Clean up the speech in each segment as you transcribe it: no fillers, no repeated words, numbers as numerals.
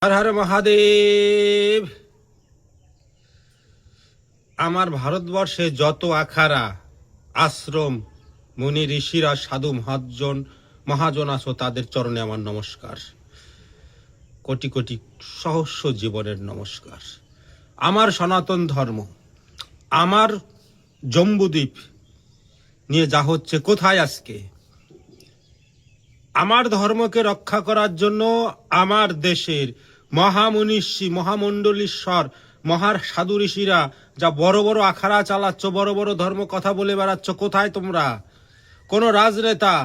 হর হর মহাদেব। আমার ভারতবর্ষে যত আখাড়া, আশ্রম, মুনি ঋষিরা, সাধু মহাজন আছো, তাদের চরণে আমার নমস্কার, কোটি কোটি সহস্র জীবনের নমস্কার। আমার সনাতন ধর্ম, আমার জম্বুদ্বীপ নিয়ে যা হচ্ছে, কোথায় আজকে আমার ধর্মকে রক্ষা করার জন্য আমার দেশের মহামনীষী, মহামণ্ডলীশ্বর, সাধু ঋষিরা যা বড় বড় আখাড়া চালাচ্ছ, বড় বড় ধর্ম কথা বলে বেড়াচ্ছ, কোথায় তোমরা? কোনো রাজনেতা,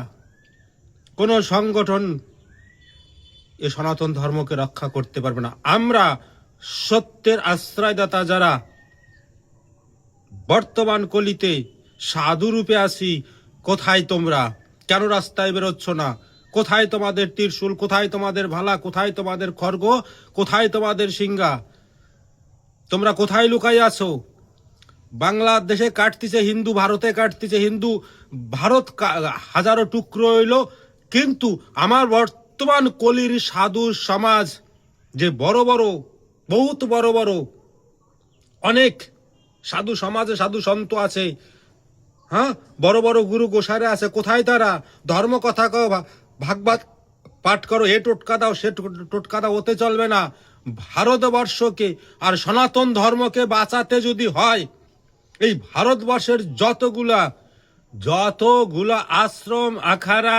কোনো সংগঠন এ সনাতন ধর্মকে রক্ষা করতে পারবে না। আমরা সত্যের আশ্রয়দাতা যারা বর্তমান কলিতে সাধু রূপে আছি, কোথায় তোমরা? কেন রাস্তায় বেরোচ্ছ না? কোথায় তোমাদের ত্রিশূল? কোথায় তোমাদের ভালা? কোথায় তোমাদের খড়গ? কোথায় তোমাদের সিংহা? তোমরা কোথায় লুকাই আছো? বাংলাদেশে কাটতিছে হিন্দু, ভারতে কাটতিছে হিন্দু, ভারত হাজারো টুকরো হইল, কিন্তু আমার বর্তমান কলির সাধু সমাজ যে বড় বড়, বহুত বড় বড় অনেক সাধু সমাজে সাধু সন্ত আছে, হ্যাঁ, বড় বড় গুরু গোসারে আছে, কোথায় তারা? ধর্ম কথা কও, ভাগবত পাঠ করো, এ টোটকা দাও, সে টোটকা দাও, ওতে চলবে না। ভারতবর্ষকে আর সনাতন ধর্মকে বাঁচাতে যদি হয়, এই ভারতবর্ষের যতগুলা আশ্রম আখাড়া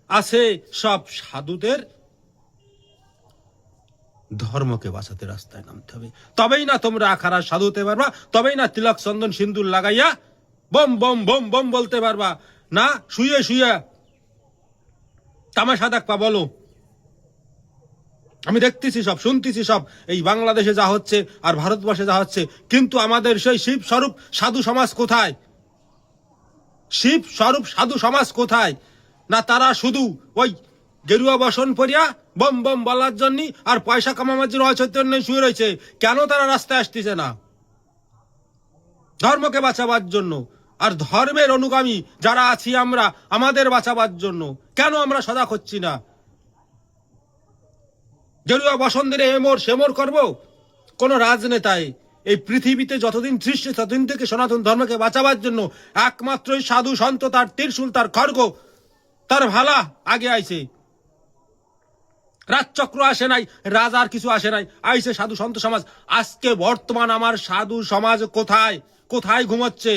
আছে, সব সাধুদের ধর্মকে বাঁচাতে রাস্তায় নামতে হবে। তবেই না তোমরা আখাড়া সাধু হতে পারবা, তবেই না তিলক চন্দন সিন্দুর লাগাইয়া বম বম বম বম বলতে পারবা, না শুয়ে শুয়ে তামাশা দেখবা। বলো, আমি দেখতেছি সব, শুনতেছি সব, এই বাংলাদেশে যা হচ্ছে আর ভারতবর্ষে যা হচ্ছে, কিন্তু আমাদের সেই শিব স্বরূপ সাধু সমাজ কোথায়? শিব স্বরূপ সাধু সমাজ কোথায়? না তারা শুধু ওই গেরুয়া বসন পরিয়া বম বম বলার জন্য আর পয়সা কামানোর জন্য অচৈতন্য শুয়ে রয়েছে। কেন তারা রাস্তায় আসতেছে না? ধর্মকে বাঁচাবার জন্য। আর ধর্মের অনুগামী যারা আছি আমরা, আমাদের বাঁচাবার জন্য কেন আমরা সজাগ হচ্ছি না? গেরুয়া বসন্তের এমর সেমর করবো? কোন রাজনেতায় এই পৃথিবীতে যতদিন সৃষ্টি, ততদিন থেকে সনাতন ধর্মকে বাঁচাবার জন্য একমাত্রই সাধু সন্ত, তার ত্রিশূল, তার খড়গ, তার ভালা আগে আইছে। রাজচক্র আসে নাই, রাজার কিছু আসে নাই, আইছে সাধু সন্ত সমাজ। আজকে বর্তমান আমার সাধু সমাজ কোথায়? কোথায় ঘুমাচ্ছে?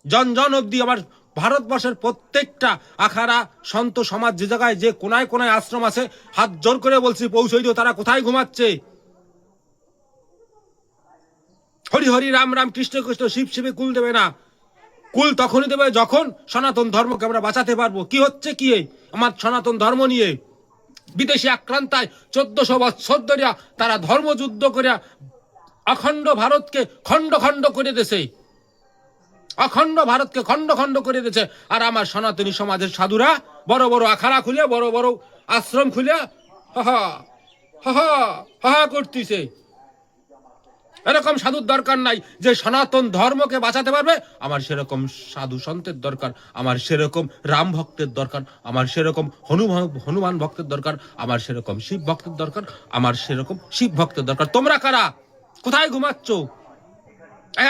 জন জন অব্দি আমার ভারতবর্ষের প্রত্যেকটা আখাড়া সন্ত সমাজ যে জায়গায়, যে কোনায় কোনায় আশ্রম আছে, হাত জোর করে বলছি পৌঁছই দিও, তারা কোথায় ঘুমাচ্ছে? হরি হরি রাম রাম কৃষ্ণ কৃষ্ণ শিব শিবে কুল দেবে না। কুল তখনই দেবে যখন সনাতন ধর্মকে আমরা বাঁচাতে পারবো। কি হচ্ছে কি আমার সনাতন ধর্ম নিয়ে? বিদেশি আক্রান্তায় 1400 বৎসর ধরিয়া তারা ধর্মযুদ্ধ করিয়া অখণ্ড ভারতকে খণ্ড খণ্ড করে দিয়েছে, অখণ্ড ভারতকে খণ্ড খণ্ড করে দিয়েছে। আর আমার সনাতনী সমাজের সাধুরা বড় বড় আখাড়া খুলিয়া, বড় বড় আশ্রম খুলিয়া হা হা হা করতেছে। এরকম সাধুর দরকার নাই যে সনাতন ধর্মকে বাঁচাতে পারবে। আমার সেরকম সাধু সন্তের দরকার, আমার সেরকম রাম ভক্তের দরকার, আমার সেরকম হনুমান ভক্তের দরকার, আমার সেরকম শিব ভক্তের দরকার, আমার সেরকম শিব ভক্তের দরকার। তোমরা কারা? কোথায় ঘুমাচ্ছ?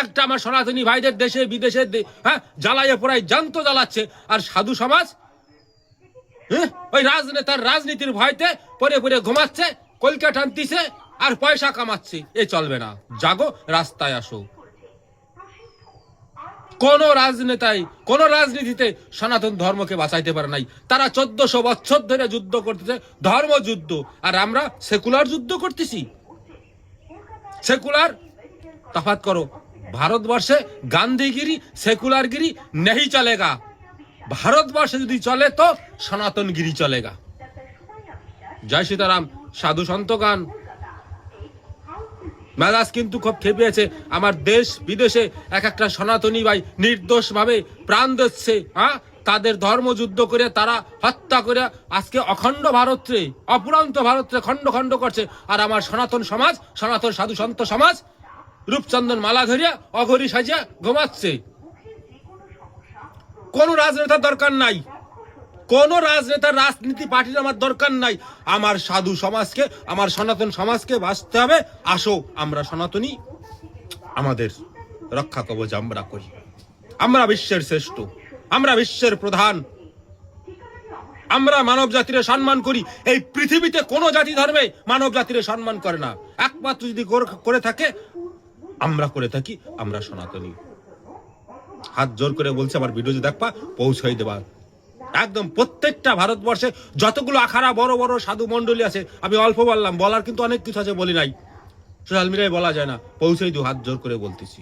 একটা আমার সনাতনী ভাইদের দেশে বিদেশে জ্বালাইয়া পড়াই জান্ত জ্বালাচ্ছে, আর সাধু সমাজ ওই রাজনেতার রাজনীতির ভয়তে পরে পরে ঘুমাচ্ছে, কলকা টানতিছে আর পয়সা কামাচ্ছে। এ চলবে না। জাগো, রাস্তায় আসো। কোন রাজনেতাই, কোন রাজনীতিতে সনাতন ধর্মকে বাঁচাইতে পারে নাই। তারা 1400 বছর ধরে যুদ্ধ করতেছে, ধর্ম যুদ্ধ, আর আমরা সেকুলার যুদ্ধ করতেছি। সেকুলার তফাৎ করো। ভারতবর্ষে গান্ধীগিরি, সেকুলারগিরি নেই চলেগা। ভারতবর্ষে যদি চলে তো সনাতনগিরি চলেগা। জয় সীতারাম। সাধু সন্ত গান। মেজাজ কিন্তু খুব খেপেছে। আমার দেশ বিদেশে এক একটা সনাতনী ভাই নির্দোষ ভাবে প্রাণ দিচ্ছে, তাদের ধর্মযুদ্ধ করে তারা হত্যা করে আজকে অখণ্ড ভারতরে, অপুরান্ত ভারতরে খণ্ড খণ্ড করছে। আর আমার সনাতন সমাজ, সনাতন সাধু সন্ত সমাজ রূপচন্দন মালা ধরিয়া অঘরি সাজিয়া ঘুমাচ্ছে। কোন রাজনেতার দরকার নাই, কোন রাজনেতার রাজনীতি পার্টির আমার দরকার নাই। আমার সাধু সমাজকে, আমার সনাতন সমাজকে বাঁচতে হবে। আসো আমরা সনাতনী আমাদের রক্ষা কবচ আমরা করি। আমরা বিশ্বের শ্রেষ্ঠ, আমরা বিশ্বের প্রধান, আমরা মানব জাতির সম্মান করি। এই পৃথিবীতে কোন জাতি ধর্মে মানব জাতির সম্মান করে না। একমাত্র যদি করে থাকে, আমরা করে থাকি, আমরা সনাতনী। হাত জোর করে বলছে, আমার ভিডিও যদি দেখবা পৌঁছাই দেবা একদম প্রত্যেকটা ভারতবর্ষে যতগুলো আখাড়া বড় বড় সাধু মন্ডলী আছে। আমি অল্প বললাম, বলার কিন্তু অনেক কিছু আছে, বলি নাই, সোশ্যাল মিডিয়ায় বলা যায় না। পৌঁছাই দিও, হাত জোর করে বলতেছি।